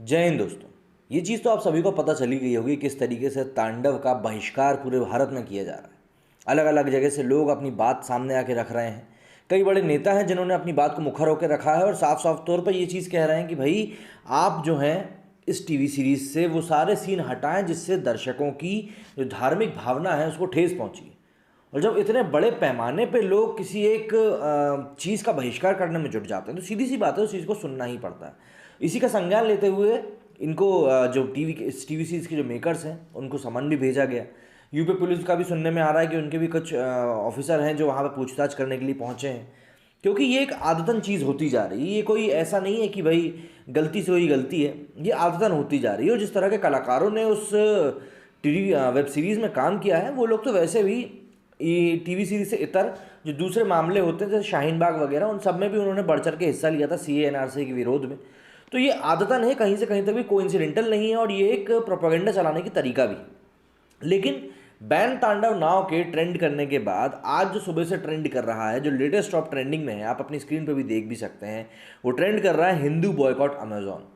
जय हिंद दोस्तों। ये चीज़ तो आप सभी को पता चली गई होगी किस तरीके से तांडव का बहिष्कार पूरे भारत में किया जा रहा है। अलग अलग जगह से लोग अपनी बात सामने आके रख रहे हैं। कई बड़े नेता हैं जिन्होंने अपनी बात को मुखर होकर रखा है और साफ साफ तौर पर ये चीज़ कह रहे हैं कि भाई आप जो हैं इस टीवी सीरीज से वो सारे सीन हटाएं जिससे दर्शकों की जो धार्मिक भावना है उसको ठेस पहुंची है। और जब इतने बड़े पैमाने पे लोग किसी एक चीज़ का बहिष्कार करने में जुट जाते हैं तो सीधी सी बात है उस चीज़ को सुनना ही पड़ता है। इसी का संज्ञान लेते हुए इनको जो इस टीवी सीरीज़ के जो मेकर्स हैं उनको समन भी भेजा गया। यूपी पुलिस का भी सुनने में आ रहा है कि उनके भी कुछ ऑफिसर हैं जो वहाँ पे पूछताछ करने के लिए पहुँचे हैं, क्योंकि ये एक आदतन चीज़ होती जा रही है। ये कोई ऐसा नहीं है कि भाई गलती से हुई गलती है, ये आदतन होती जा रही है। और जिस तरह के कलाकारों ने उस टीवी वेब सीरीज़ में काम किया है वो लोग तो वैसे भी ये टीवी सीरीज से इतर जो दूसरे मामले होते हैं जैसे शाहीन बाग वगैरह उन सब में भी उन्होंने बढ़ चढ़ के हिस्सा लिया था सीए एनआरसी के विरोध में। तो ये आदतन है, कहीं से कहीं तक भी कोइंसिडेंटल नहीं है और ये एक प्रोपेगेंडा चलाने की तरीका भी। लेकिन बैन तांडव नाव के ट्रेंड करने के बाद आज जो सुबह से ट्रेंड कर रहा है, जो लेटेस्ट टॉप ट्रेंडिंग में है, आप अपनी स्क्रीन पर भी देख भी सकते हैं, वो ट्रेंड कर रहा है Hindu boycott Amazon.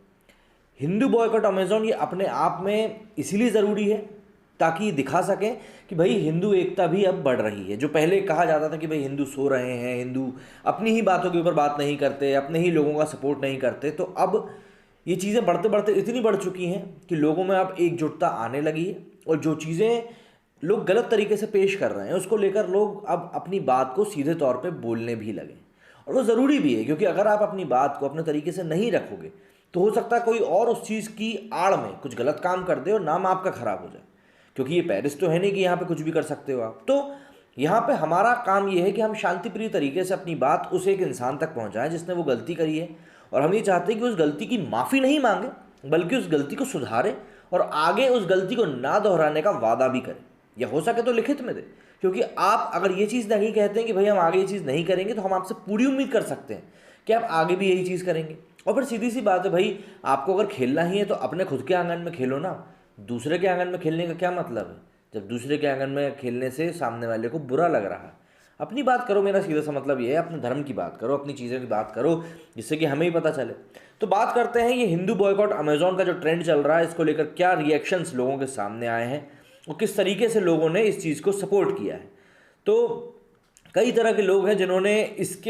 Hindu boycott Amazon ये अपने आप में इसीलिए ज़रूरी है ताकि ये दिखा सकें कि भाई हिंदू एकता भी अब बढ़ रही है। जो पहले कहा जाता था कि भाई हिंदू सो रहे हैं, हिंदू अपनी ही बातों के ऊपर बात नहीं करते, अपने ही लोगों का सपोर्ट नहीं करते, तो अब ये चीज़ें बढ़ते बढ़ते इतनी बढ़ चुकी हैं कि लोगों में अब एकजुटता आने लगी है। और जो चीज़ें लोग गलत तरीके से पेश कर रहे हैं उसको लेकर लोग अब अपनी बात को सीधे तौर पे बोलने भी लगे। और वो ज़रूरी भी है, क्योंकि अगर आप अपनी बात को अपने तरीके से नहीं रखोगे तो हो सकता है कोई और उस चीज़ की आड़ में कुछ गलत काम कर दे और नाम आपका खराब हो जाए। क्योंकि ये पेरिस तो है नहीं कि यहाँ पे कुछ भी कर सकते हो आप। तो यहाँ पे हमारा काम ये है कि हम शांतिप्रिय तरीके से अपनी बात उस एक इंसान तक पहुँचाएं जिसने वो गलती करी है। और हम ये चाहते हैं कि उस गलती की माफ़ी नहीं मांगे बल्कि उस गलती को सुधारे और आगे उस गलती को ना दोहराने का वादा भी करें, या हो सके तो लिखित में दे। क्योंकि आप अगर ये चीज़ नहीं कहते हैं कि भाई हम आगे ये चीज़ नहीं करेंगे, तो हम आपसे पूरी उम्मीद कर सकते हैं कि आप आगे भी यही चीज़ करेंगे। और फिर सीधी सी बात है भाई, आपको अगर खेलना ही है तो अपने खुद के आंगन में खेलो ना। दूसरे के आंगन में खेलने का क्या मतलब है जब दूसरे के आंगन में खेलने से सामने वाले को बुरा लग रहा है। अपनी बात करो, मेरा सीधा सा मतलब ये है, अपने धर्म की बात करो, अपनी चीज़ों की बात करो, जिससे कि हमें ही पता चले। तो बात करते हैं ये हिंदू बॉयकॉट अमेजोन का जो ट्रेंड चल रहा है, इसको लेकर क्या रिएक्शंस लोगों के सामने आए हैं और किस तरीके से लोगों ने इस चीज़ को सपोर्ट किया है। तो कई तरह के लोग हैं जिन्होंने इस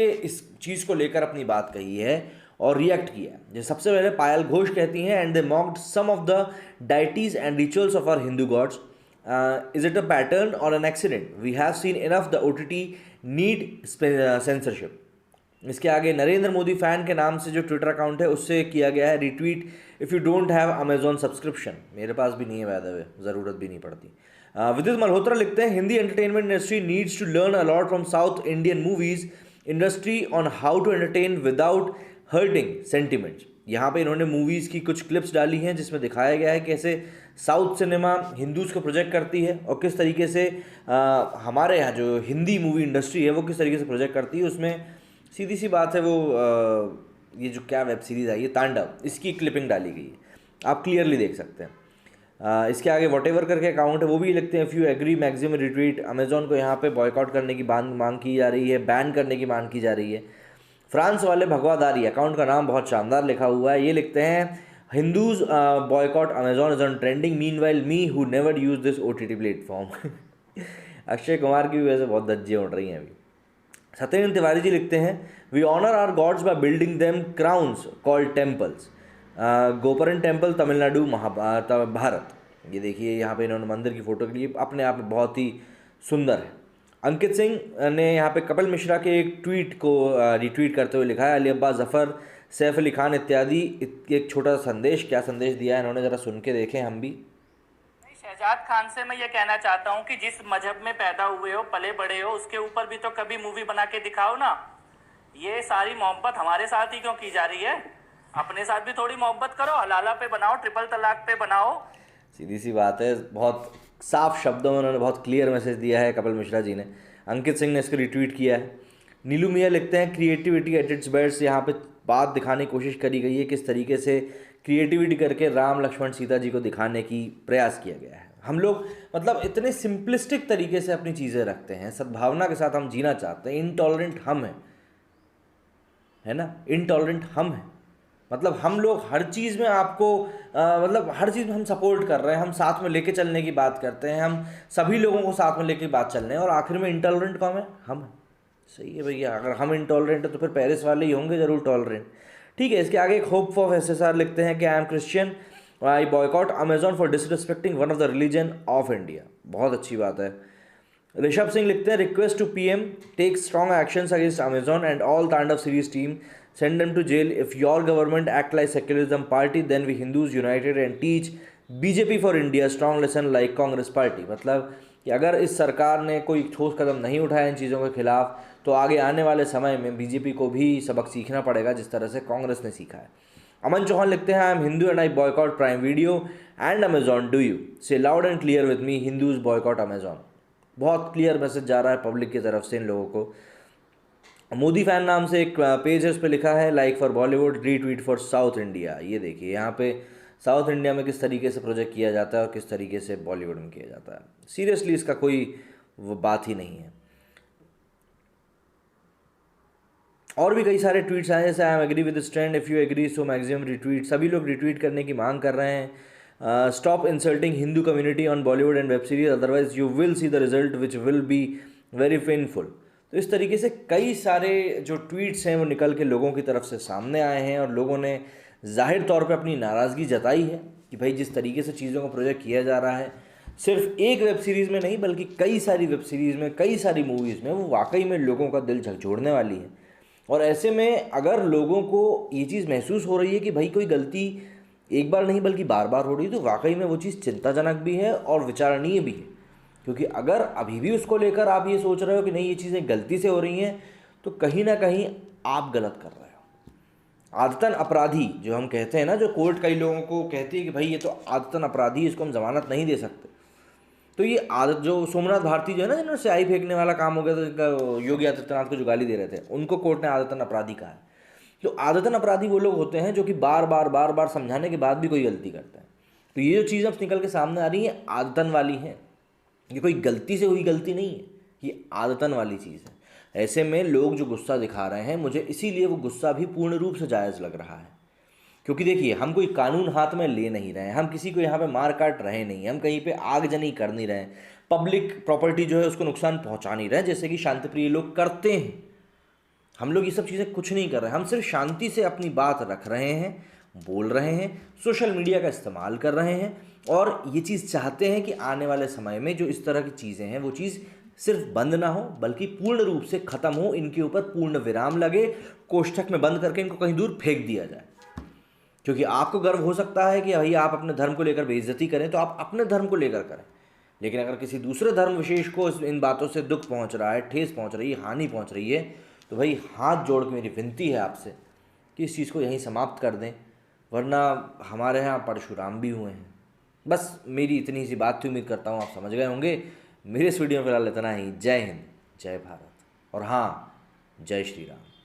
चीज़ को लेकर अपनी बात कही है और रिएक्ट किया है। जैसे सबसे पहले पायल घोष कहती हैं, and they mocked some of the deities and rituals of our Hindu gods. Is it a pattern or an accident? We have seen enough, the OTT need censorship. इसके आगे नरेंद्र मोदी फैन के नाम से जो ट्विटर अकाउंट है उससे किया गया है retweet, if you don't have Amazon subscription. मेरे पास भी नहीं है, बाय द वे, ज़रूरत भी नहीं पड़ती। विदित मल्होत्रा लिखते हैं, Hindi entertainment industry needs to learn a lot from south Indian movies industry on how to entertain without hurting sentiments. यहाँ पे इन्होंने मूवीज़ की कुछ क्लिप्स डाली हैं जिसमें दिखाया गया है कैसे साउथ सिनेमा हिंदूज़ को प्रोजेक्ट करती है और किस तरीके से हमारे यहाँ जो हिंदी मूवी इंडस्ट्री है वो किस तरीके से प्रोजेक्ट करती है। उसमें सीधी सी बात है, वो ये जो क्या वेब सीरीज़ आई है तांडव, इसकी क्लिपिंग डाली गई है, आप क्लियरली देख सकते हैं। इसके आगे वॉटेवर करके अकाउंट है, वो भी लिखते हैं, if you agree maximum retweet. Amazon को यहाँ पे बॉयकॉट करने की मांग की जा रही है, बैन करने की मांग की जा रही है। फ्रांस वाले भगवादारी, अकाउंट का नाम बहुत शानदार लिखा हुआ है, ये लिखते हैं, Hindus boycott Amazon is on trending, mean while me who never use this OTT platform. Akshay Kumar की भी वजह से बहुत धज्जियाँ उड़ रही हैं अभी। सत्येंद्र तिवारी जी लिखते हैं, we honour our gods by building them crowns called temples. Gopuram temple, Tamil Nadu, Bharat. ये देखिए यहाँ पे इन्होंने मंदिर की फ़ोटो के लिए अपने आप में बहुत ही सुंदर है। अंकित सिंह ने यहाँ पे कपिल मिश्रा के एक ट्वीट को रिट्वीट करते हुए लिखा है, अली अब्बास जफ़र, सैफ अली खान इत्यादि। एक छोटा सा संदेश, क्या संदेश दिया है इन्होंने, ज़रा सुन के देखें हम भी। शहजाद खान से मैं ये कहना चाहता हूँ कि जिस मजहब में पैदा हुए हो, पले बड़े हो, उसके ऊपर भी तो कभी मूवी बना के दिखाओ ना। ये सारी मोहब्बत हमारे साथ ही क्यों की जा रही है? अपने साथ भी थोड़ी मोहब्बत करो, हलाला पे बनाओ, ट्रिपल तलाक पे बनाओ। सीधी सी बात है, बहुत साफ शब्दों में उन्होंने बहुत क्लियर मैसेज दिया है कपिल मिश्रा जी ने। अंकित सिंह ने इसको रिट्वीट किया है। नीलू मियाँ लिखते हैं, क्रिएटिविटी एट इट्स बेस्ट। यहाँ पे बात दिखाने की कोशिश करी गई है किस तरीके से क्रिएटिविटी करके राम लक्ष्मण सीता जी को दिखाने की प्रयास किया गया है। हम लोग मतलब इतने सिंपलिस्टिक तरीके से अपनी चीज़ें रखते हैं, सद्भावना के साथ हम जीना चाहते हैं। इनटॉलरेंट हम हैं, है ना, इनटॉलरेंट हम हैं। मतलब हम लोग हर चीज़ में आपको मतलब हर चीज़ में हम सपोर्ट कर रहे हैं, हम साथ में लेके चलने की बात करते हैं, हम सभी लोगों को साथ में लेके बात चल रहे हैं, और आखिर में इंटॉलरेंट कौन है? हम हैं। सही है भैया, अगर हम इंटॉलरेंट है तो फिर पेरिस वाले ही होंगे जरूर टॉलरेंट। ठीक है, इसके आगे एक होप ऑफ एसएसआर लिखते हैं कि I am Christian, I boycott Amazon for disrespecting one of the religion of India. बहुत अच्छी बात है। ऋषभ सिंह लिखते हैं request to PM take strong actions against Amazon and all Tandav series team, send them to jail. If your government act like secularism party, then we Hindus united and teach BJP for India strong lesson like Congress party. मतलब कि अगर इस सरकार ने कोई ठोस कदम नहीं उठाया इन चीज़ों के खिलाफ, तो आगे आने वाले समय में बीजेपी को भी सबक सीखना पड़ेगा जिस तरह से कांग्रेस ने सीखा है। अमन चौहान लिखते हैं I am Hindu and I boycott Prime Video and Amazon, do you say loud and clear with me, Hindus boycott Amazon. बहुत क्लियर मैसेज जा रहा है पब्लिक की तरफ से इन लोगों को। मोदी फैन नाम से एक पेज है, उस पर लिखा है like for Bollywood, retweet for south India. ये देखिए यहाँ पे साउथ इंडिया में किस तरीके से प्रोजेक्ट किया जाता है और किस तरीके से बॉलीवुड में किया जाता है। सीरियसली इसका कोई वो बात ही नहीं है। और भी कई सारे ट्वीट्स आए जैसे I am agree with this trend, if you agree so maximum retweet. सभी लोग रिट्वीट करने की मांग कर रहे हैं। Stop insulting Hindu community on Bollywood and web series, otherwise you will see the result which will be very painful. तो इस तरीके से कई सारे जो ट्वीट्स हैं वो निकल के लोगों की तरफ से सामने आए हैं, और लोगों ने जाहिर तौर पे अपनी नाराज़गी जताई है कि भाई जिस तरीके से चीज़ों को प्रोजेक्ट किया जा रहा है, सिर्फ एक वेब सीरीज़ में नहीं बल्कि कई सारी वेब सीरीज़ में, कई सारी मूवीज़ में, वो वाकई में लोगों का दिल झकझोरने वाली है। और ऐसे में अगर लोगों को ये चीज़ महसूस हो रही है कि भाई कोई गलती एक बार नहीं बल्कि बार बार हो रही है, तो वाकई में वो चीज़ चिंताजनक भी है और विचारणीय भी है। क्योंकि अगर अभी भी उसको लेकर आप ये सोच रहे हो कि नहीं ये चीज़ें गलती से हो रही हैं, तो कहीं ना कहीं आप गलत कर रहे हो। आदतन अपराधी जो हम कहते हैं ना, जो कोर्ट कई लोगों को कहती है कि भाई ये तो आदतन अपराधी, इसको हम जमानत नहीं दे सकते, तो ये आदत जो सोमनाथ भारती जो है ना, जिन्होंने स्याही फेंकने वाला काम हो गया था, जिनका योगी आदित्यनाथ को जो गाली दे रहे थे, उनको कोर्ट ने आदतन अपराधी कहा है। तो आदतन अपराधी वो लोग होते हैं जो कि बार बार समझाने के बाद भी कोई गलती करते हैं। तो ये जो चीज़ अब निकल के सामने आ रही है आदतन वाली है, ये कोई गलती से हुई गलती नहीं है, ये आदतन वाली चीज़ है। ऐसे में लोग जो गुस्सा दिखा रहे हैं, मुझे इसीलिए वो गुस्सा भी पूर्ण रूप से जायज़ लग रहा है। क्योंकि देखिए, हम कोई कानून हाथ में ले नहीं रहे हैं, हम किसी को यहाँ पे मार काट रहे नहीं, हम कहीं पे आगजनी कर नहीं रहे हैं, पब्लिक प्रॉपर्टी जो है उसको नुकसान पहुँचा नहीं रहे हैं जैसे कि शांतिप्रिय लोग करते हैं। हम लोग ये सब चीज़ें कुछ नहीं कर रहे हैं, हम सिर्फ शांति से अपनी बात रख रहे हैं, बोल रहे हैं, सोशल मीडिया का इस्तेमाल कर रहे हैं, और ये चीज़ चाहते हैं कि आने वाले समय में जो इस तरह की चीज़ें हैं वो चीज़ सिर्फ बंद ना हो बल्कि पूर्ण रूप से ख़त्म हो, इनके ऊपर पूर्ण विराम लगे, कोष्ठक में बंद करके इनको कहीं दूर फेंक दिया जाए। क्योंकि आपको गर्व हो सकता है कि भाई आप अपने धर्म को लेकर बेइज्जती करें, तो आप अपने धर्म को लेकर करें, लेकिन अगर किसी दूसरे धर्म विशेष को इन बातों से दुख पहुँच रहा है, ठेस पहुँच रही है, हानि पहुँच रही है, तो भाई हाथ जोड़ के मेरी विनती है आपसे कि इस चीज़ को यहीं समाप्त कर दें, वरना हमारे यहाँ परशुराम भी हुए हैं। बस मेरी इतनी सी बात थी, उम्मीद करता हूँ आप समझ गए होंगे। मेरे इस वीडियो में फिलहाल इतना ही। जय हिंद, जय भारत, और हाँ, जय श्री राम।